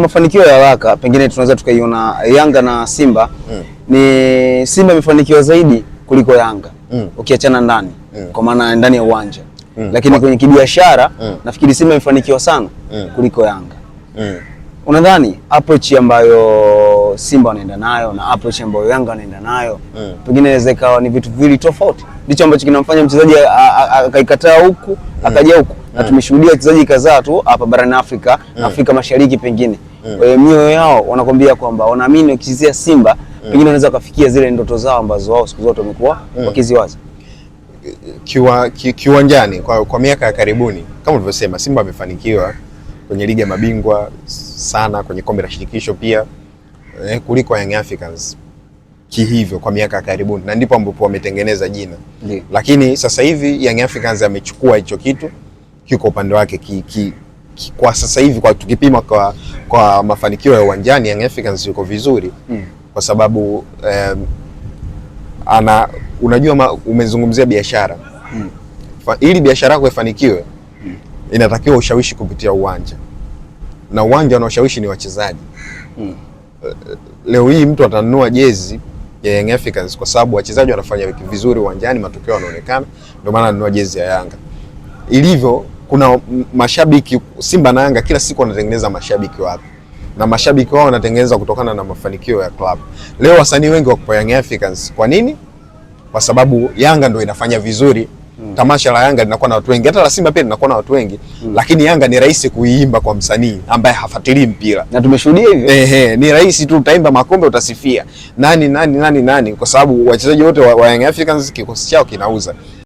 Mafanikio ya haraka pengine tunaweza tukaiona Yanga na Simba. Ni Simba imefanikiwa zaidi kuliko Yanga ukiachana ndani kwa maana ndani ya uwanja lakini kwenye kibiashara nafikiri Simba imefanikiwa sana kuliko Yanga. Unadhani approach ambayo Simba wanaenda nayo na approach ambayo Yanga wanaenda nayo pengine inaweza ikawa ni vitu viwili tofauti? Ndicho ambacho kinamfanya mchezaji akaikataa huku akaja huku, na tumeshuhudia wachezaji kadhaa tu hapa barani Afrika na Afrika Mashariki pengine mioyo yao wanakwambia kwamba wanaamini ukichezea Simba pengine unaweza kufikia zile ndoto zao ambazo wao siku zote wamekuwa wakiziwaza. Kiwanjani kwa miaka ya karibuni kama ulivyosema, Simba amefanikiwa kwenye ligi ya mabingwa sana, kwenye kombe la shirikisho pia kuliko Young Africans kihivyo kwa miaka ya karibuni, na ndipo ambapo wametengeneza jina. Lakini sasa hivi Young Africans amechukua hicho kitu kiko upande wake kwa sasa hivi, kwa tukipima kwa mafanikio ya uwanjani Young Africans yuko vizuri kwa sababu unajua umezungumzia biashara. Ili biashara yako ifanikiwe inatakiwa ushawishi kupitia uwanja, na uwanja unaoshawishi ni wachezaji. Leo hii mtu atanunua jezi ya Young Africans kwa sababu wachezaji wanafanya vizuri uwanjani, matokeo yanaonekana, ndio maana ananunua jezi ya Yanga. Ilivyo kuna mashabiki Simba na Yanga kila siku wanatengeneza mashabiki wapi, na mashabiki wao wanatengeneza kutokana na mafanikio ya club. Leo wasanii wengi wako kwa Young Africans. Kwa nini? Kwa sababu Yanga ndio inafanya vizuri. Tamasha la Yanga linakuwa na watu wengi, hata la Simba pia linakuwa na watu wengi, lakini Yanga ni rahisi kuiimba kwa msanii ambaye hafuatilii mpira, na tumeshuhudia hivyo. Ni rahisi tu, utaimba makombe utasifia nani kwa sababu wachezaji wote wa Young Africans kikosi chao kinauza.